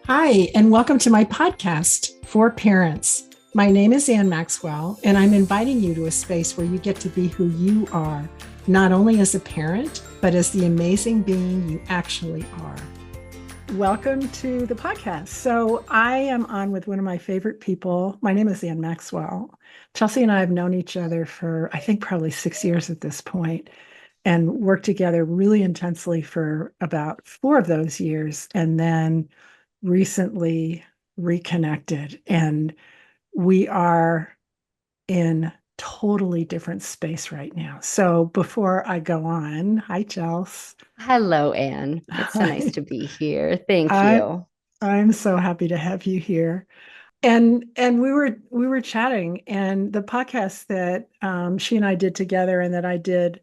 Hi, and welcome to my podcast, For Parents. My name is Ann Maxwell, and I'm inviting you to a space where you get to be who you are, not only as a parent, but as the amazing being you actually are. Welcome to the podcast. So, I am on with one of my favorite people. My name is Ann Maxwell. Chelsea and I have known each other for, I think, probably 6 years at this point, and worked together really intensely for about 4 of those years. And then recently reconnected, and we are in totally different space right now. So before I go on, hi Chels. Hello, Anne. It's so nice Hi. to be here. Thank I you. I'm so happy to have you here. And we were chatting, and the podcast that she and I did together and that I did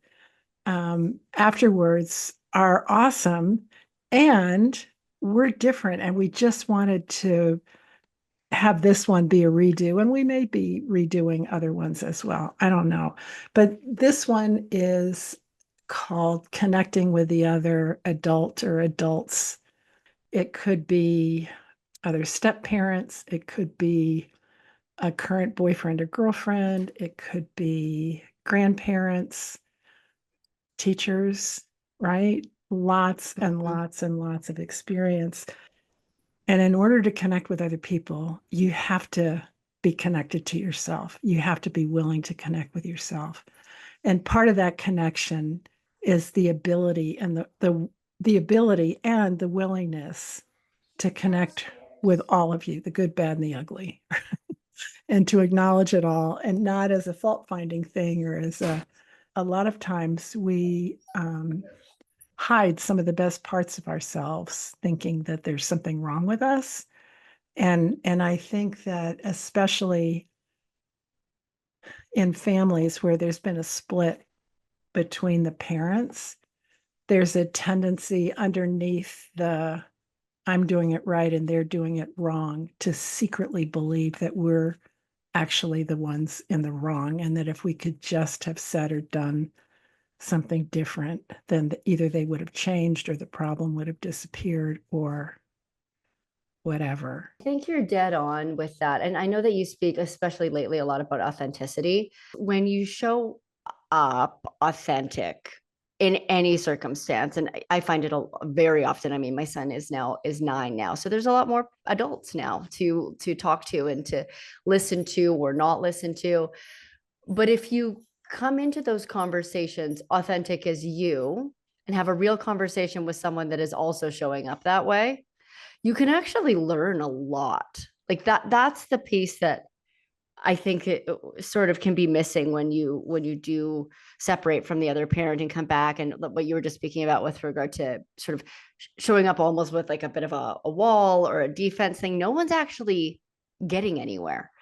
afterwards are awesome, and we're different, and we just wanted to have this one be a redo, and we may be redoing other ones as well. I don't know. But this one is called Connecting with the Other Adult or Adults. It could be other step parents, it could be a current boyfriend or girlfriend, it could be grandparents, teachers, right? Lots and Mhm. lots and lots of experience. And in order to connect with other people, you have to be connected to yourself. You have to be willing to connect with yourself. And part of that connection is the ability and the ability and the willingness to connect with all of you, the good, bad, and the ugly, and to acknowledge it all, and not as a fault finding thing, or as a lot of times we hide some of the best parts of ourselves, thinking that there's something wrong with us. And I think that especially in families where there's been a split between the parents, there's a tendency underneath the I'm doing it right and they're doing it wrong to secretly believe that we're actually the ones in the wrong, and that if we could just have said or done something different, then either they would have changed or the problem would have disappeared or whatever. I think you're dead on with that. And I know that you speak, especially lately, a lot about authenticity. When you show up authentic in any circumstance, and I find it very often. I mean, my son is 9 now, so there's a lot more adults now to talk to and to listen to or not listen to. But if you come into those conversations authentic as you and have a real conversation with someone that is also showing up that way, you can actually learn a lot. Like that's the piece that I think it sort of can be missing when you do separate from the other parent and come back. And what you were just speaking about with regard to sort of showing up almost with like a bit of a wall or a defense thing, no one's actually getting anywhere.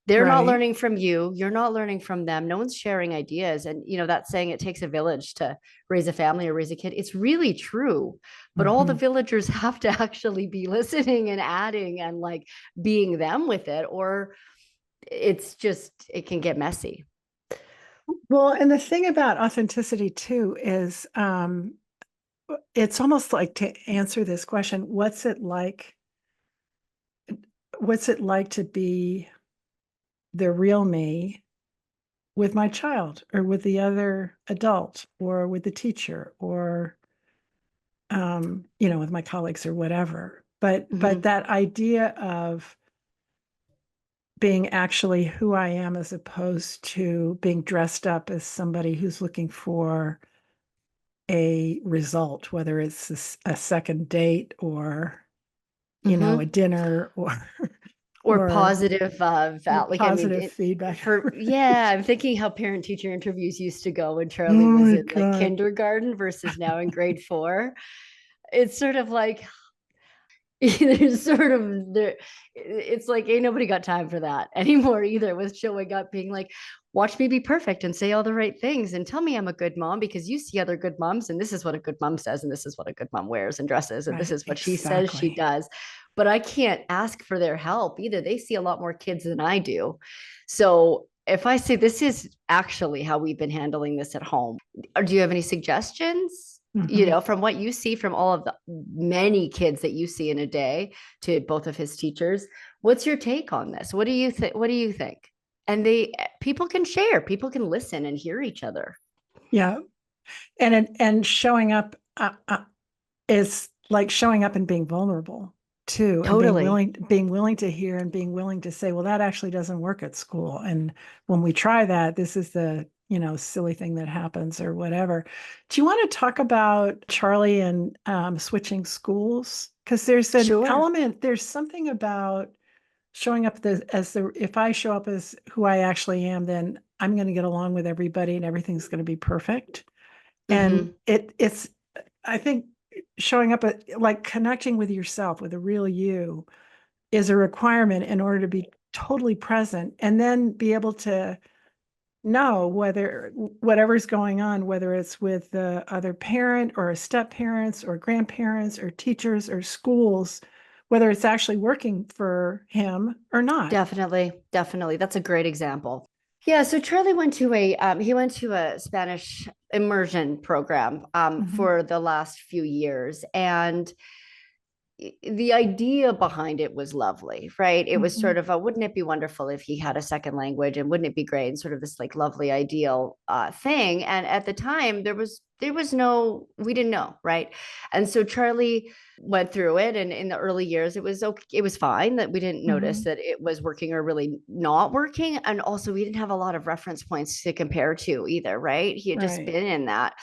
They're not Right. learning from you, you're not learning from them, no one's sharing ideas. And that saying, it takes a village to raise a family or raise a kid, it's really true. But all the Mm-hmm. villagers have to actually be listening and adding and like being them with it, or it can get messy. Well, and the thing about authenticity too is it's almost like, to answer this question, what's it like to be the real me with my child or with the other adult or with the teacher or with my colleagues or whatever. But Mm-hmm. that idea of being actually who I am, as opposed to being dressed up as somebody who's looking for a result, whether it's a second date or a Mm-hmm. dinner or Or or positive like, I mean, positive feedback. yeah, I'm thinking how parent teacher interviews used to go when Charlie Oh was my in like God. kindergarten versus now in grade 4. It's sort of like there's sort of there it's like ain't nobody got time for that anymore either, with showing up being like, watch me be perfect and say all the right things and tell me I'm a good mom because you see other good moms and this is what a good mom says and this is what a good mom wears and dresses and this Right, is what she says she exactly. does. But I can't ask for their help either. They see a lot more kids than I do. So if I say this is actually how we've been handling this at home, do you have any suggestions? Mhm. from what you see from all of the many kids that you see in a day to both of his teachers, what's your take on this? What do you think? What do you think? And people can share, people can listen and hear each other. Yeah. And showing up is like showing up and being vulnerable too, and Totally. being willing to hear and being willing to say, well, that actually doesn't work at school. And when we try that, this is the, silly thing that happens or whatever. Do you want to talk about Charlie and switching schools? Because Sure. there's something about showing up if I show up as who I actually am, then I'm going to get along with everybody and everything's going to be perfect. And Mm-hmm. it's I think showing up like connecting with yourself, with a real you, is a requirement in order to be totally present and then be able to know whatever's going on, whether it's with the other parent or step parents or grandparents or teachers or schools, whether it's actually working for him or not. Definitely, definitely. That's a great example. Yeah, so Charlie went to a Spanish immersion program Mhm. for the last few years, and the idea behind it was lovely, right? It was sort Mhm. of a, wouldn't it be wonderful if he had a second language, and wouldn't it be great, and sort of this like lovely ideal thing. And at the time, there was no, we didn't know, right? And so Charlie went through it, and in the early years, it was okay, it was fine that we didn't notice Mhm. that it was working or really not working, and also we didn't have a lot of reference points to compare to either, right? He had just Right. been in that,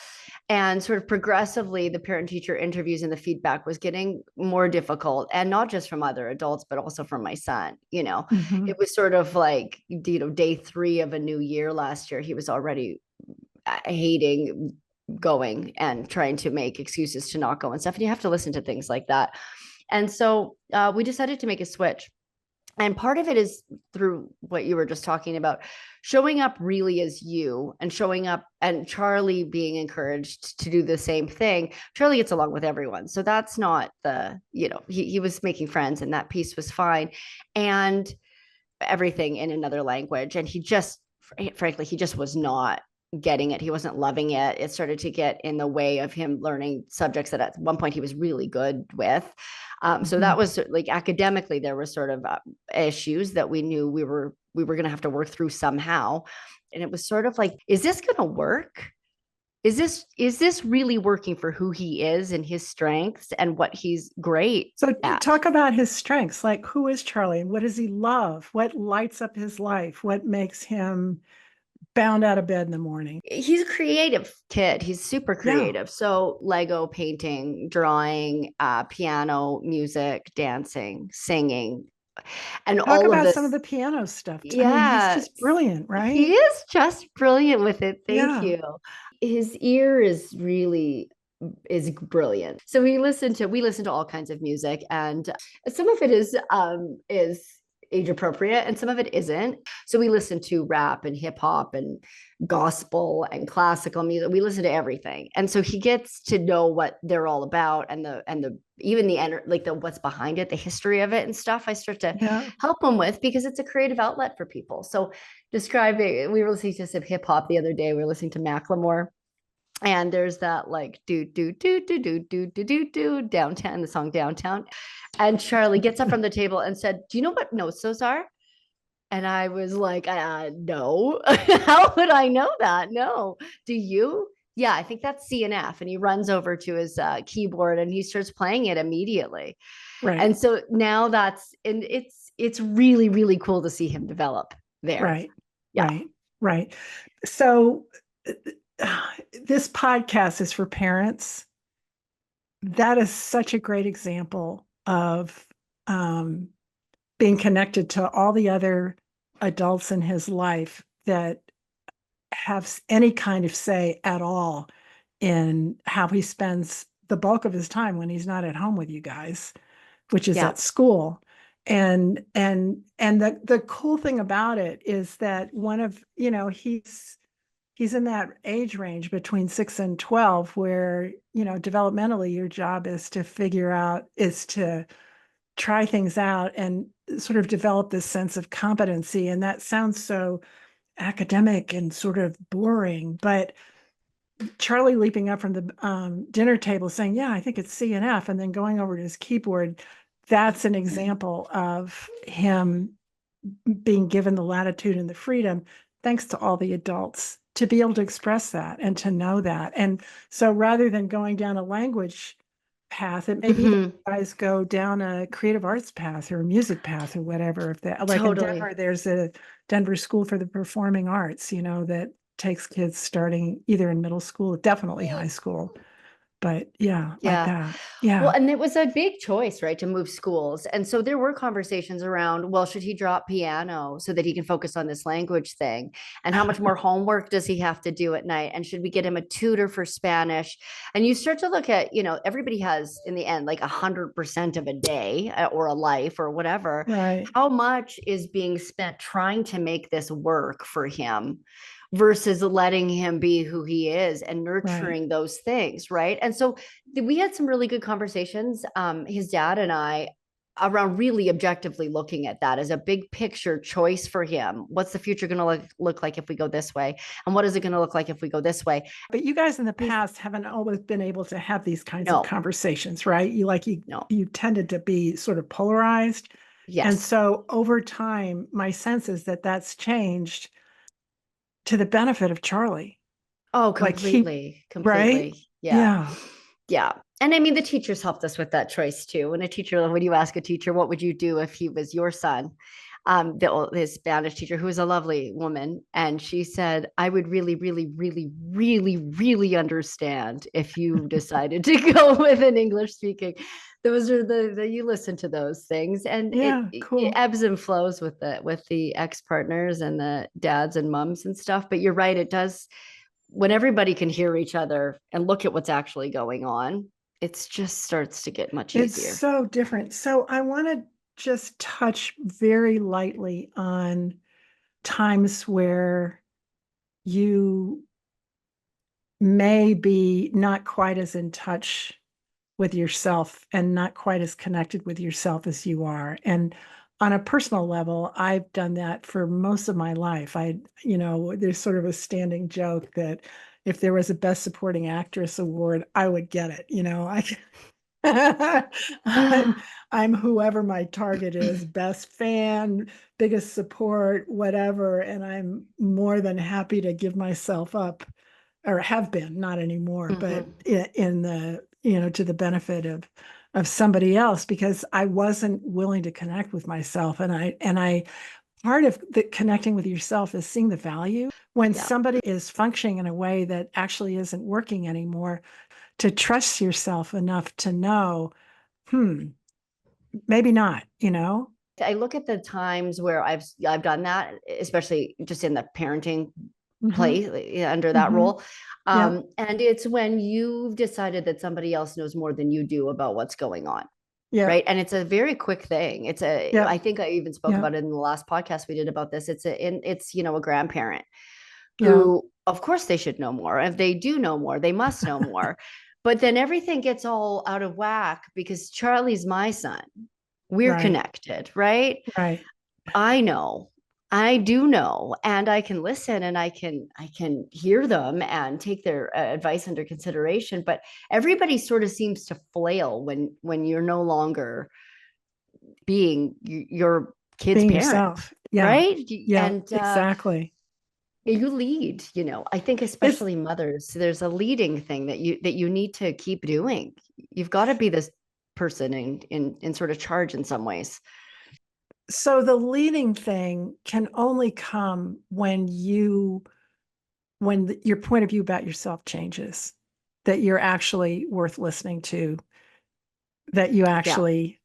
and sort of progressively the parent teacher interviews and the feedback was getting more difficult, and not just from other adults but also from my son. It Mhm. was sort of like, day 3 of a new year last year, he was already hating going and trying to make excuses to not go and stuff, and you have to listen to things like that. And so we decided to make a switch, and part of it is through what you were just talking about, showing up really as you, and showing up, and Charlie being encouraged to do the same thing. Charlie gets along with everyone, so that's not he was making friends, and that piece was fine, and everything in another language, and he just, frankly, he just was not getting it. He wasn't loving it. It started to get in the way of him learning subjects that at one point he was really good with. So that Mhm. was like, academically, there were sort of issues that we knew we were going to have to work through somehow. And it was sort of like, is this going to work? Is this really working for who he is and his strengths and what he's great So at? talk about his strengths. Like, who is Charlie and what does he love? What lights up his life? What makes him bound out of bed in the morning? He's a creative kid. He's super Yeah. creative. So Lego, painting, drawing, piano, music, dancing, singing, and Talk all of about some of this. the piano stuff. I mean, he's Yeah, just brilliant, he right? is just brilliant with it. Thank Yeah. you. His ear is brilliant. So we listen to all kinds of music, and some of it is age appropriate and some of it isn't. So we listen to rap and hip hop and gospel and classical music. We listen to everything. And so he gets to know what they're all about, and the even like the what's behind it, the history of it and stuff. I start to Yeah. help him with, because it's a creative outlet for people. So describing, we were listening to some hip hop the other day. We were listening to Macklemore, and there's that like do do do do do do do do do downtown, the song Downtown. And Charlie gets up from the table and said, "Do you know what notes those are?" And I was like, no. How would I know that? No. Do you? Yeah, I think that's C and F. And he runs over to his keyboard and he starts playing it immediately. Right. And so now it's really, really cool to see him develop there. Right. Yeah. Right. Right. So this podcast is for parents. That is such a great example of um, being connected to all the other adults in his life that have any kind of say at all in how he spends the bulk of his time when he's not at home with you guys, which is Yeah. at school. And the cool thing about it is that he's in that age range between 6 and 12 where, developmentally your job is to try things out and sort of develop this sense of competency. And that sounds so academic and sort of boring, but Charlie leaping up from the dinner table saying, yeah, I think it's C and F, and then going over to his keyboard, that's an example of him being given the latitude and the freedom, thanks to all the adults, to be able to express that and to know that. And so rather than going down a language path, it may be that Mhm. you guys go down a creative arts path or a music path or whatever. If that, like in Denver, Totally. there's a Denver School for the Performing Arts, that takes kids starting either in middle school, definitely high school. But yeah, like Yeah. that. Well, Yeah. and it was a big choice, right, to move schools. And so there were conversations around, well, should he drop piano so that he can focus on this language thing? And how much more homework does he have to do at night? And should we get him a tutor for Spanish? And you start to look at, everybody has in the end like 100% of a day or a life or whatever. Right. How much is being spent trying to make this work for him versus letting him be who he is and Right. nurturing those things, right? And so we had some really good conversations, his dad and I, around really objectively looking at that as a big picture choice for him. What's the future going to look like if we go this way? And what is it going to look like if we go this way? But you guys in the He's past haven't always been able to have these kinds of no, conversations, right? no, You tended to be sort of polarized. And yes. so over time, my sense is that that's changed to the benefit of Charlie. Oh, Like he, completely, right? completely. Yeah. Yeah. Yeah. And I mean, the teachers helped us with that choice too. When you ask a teacher, what would you do if he was your son? His Spanish teacher, who was a lovely woman, and she said, I would really, really, really, really, really understand if you decided to go with an English speaking. Those are you listen to those things, and Yeah. it Cool. ebbs and flows with the ex partners and the dads and mums and stuff. But you're right, it does when everybody can hear each other and look at what's actually going on, it just starts to get much It's easier. so different. So I want to just touch very lightly on times where you may be not quite as in touch with yourself and not quite as connected with yourself as you are. And on a personal level, I've done that for most of my life. There's sort of a standing joke that if there was a Best Supporting Actress award, I would get it. I'm I'm whoever my target is, best fan, biggest support, whatever, and I'm more than happy to give myself up, or have been, not anymore, but Mhm. in the, to the benefit of somebody else, because I wasn't willing to connect with myself. And I part of the connecting with yourself is seeing the value when Yeah. somebody is functioning in a way that actually isn't working anymore, to trust yourself enough to know, hmm, maybe not. I look at the times where I've done that, especially just in the parenting Mm-hmm. place under that Mm-hmm. role. Yeah. And it's when you've decided that somebody else knows more than you do about what's going on. Yeah. Right. And it's a very quick thing. Yeah. I think I even spoke Yeah. about it in the last podcast we did about this. It's a grandparent Yeah. who, of course, they should know more. If they do know more, they must know more. But then everything gets all out of whack because Charlie's my son. We're Right. connected, right? Right. I know. I do know, and I can listen and I can hear them and take their advice under consideration, but everybody sort of seems to flail when you're no longer being your kid's Being parent, yourself. Yeah. right? Yeah. And Exactly. you lead, I think It's especially mothers, there's a leading thing that you need to keep doing. You've got to be this person in sort of charge in some ways. so the leading thing can only come when your point of view about yourself changes, that you're actually worth listening to, that you Yeah. actually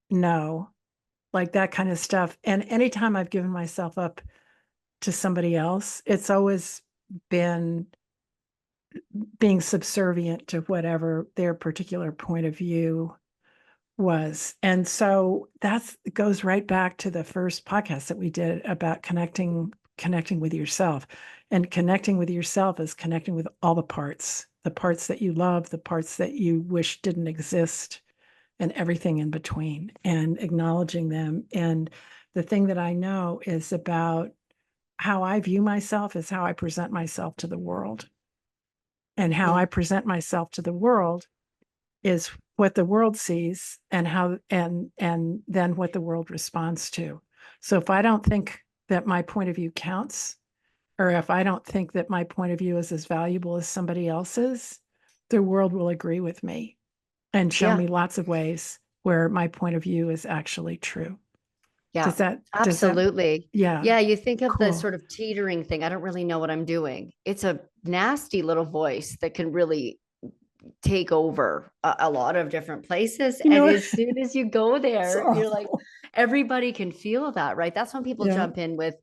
know, like that kind of stuff. And anytime I've given myself up to somebody else, it's always been being subservient to whatever their particular point of view was. And so that's goes right back to the first podcast that we did about connecting with yourself. And connecting with yourself is connecting with all the parts that you love, the parts that you wish didn't exist, and everything in between, and acknowledging them. And the thing that I know is about how I view myself is how I present myself to the world. And how I present myself to the world is what the world sees, and then what the world responds to. So if I don't think that my point of view counts, or if I don't think that my point of view is as valuable as somebody else's, the world will agree with me and show Yeah. me lots of ways where my point of view is actually true. Yeah, Does that, absolutely. yeah, Yeah, you think of the cool. sort of teetering thing. I don't really know what I'm doing. It's a nasty little voice that can really take over a lot of different places. You know And what? as soon as you go It's there, you're like, awful. everybody can feel that, right? That's when people Yeah, jump in with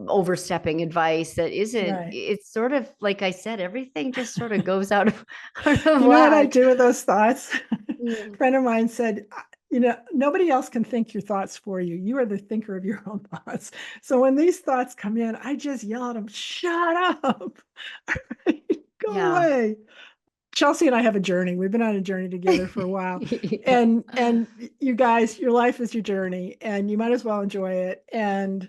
overstepping advice that isn't, right. it's sort of like I said, everything just sort of goes out of, out of You know what I whack. do with those thoughts? A Mm. friend of mine said, nobody else can think your thoughts for you. You are the thinker of your own thoughts. So when these thoughts come in, I just yell at them, shut up. Go Yeah. away. Chelsea and I have a journey. We've been on a journey together for a while. Yeah. And you guys, your life is your journey, and you might as well enjoy it. And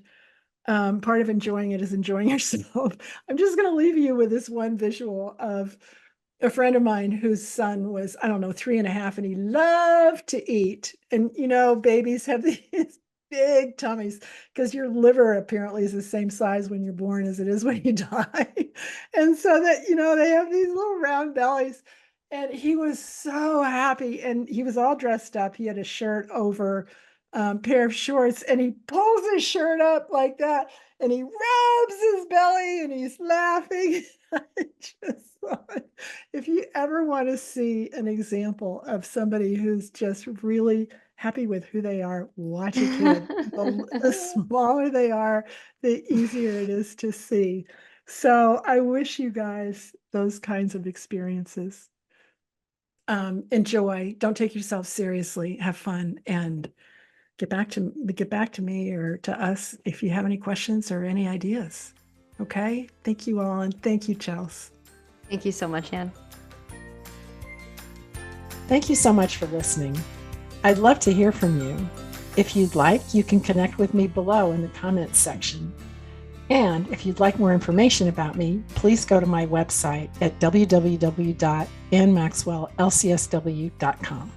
part of enjoying it is enjoying yourself. I'm just going to leave you with this one visual of a friend of mine whose son was, I don't know, 3.5, and he loved to eat. And, babies have these big tummies because your liver apparently is the same size when you're born as it is when you die. And so that, they have these little round bellies. And he was so happy, and he was all dressed up. He had a shirt over, pair of shorts, and he pulls his shirt up like that, and he rubs his belly, and he's laughing. I just thought, if you ever want to see an example of somebody who's just really happy with who they are, watch a kid. The smaller they are, the easier it is to see. So I wish you guys those kinds of experiences. Enjoy. Don't take yourself seriously. Have fun, and get back to me or to us if you have any questions or any ideas. Okay. Thank you all, and thank you, Chelsea. Thank you so much, Anne. Thank you so much for listening. I'd love to hear from you. If you'd like, you can connect with me below in the comments section. And if you'd like more information about me, please go to my website at www.annmaxwelllcsw.com.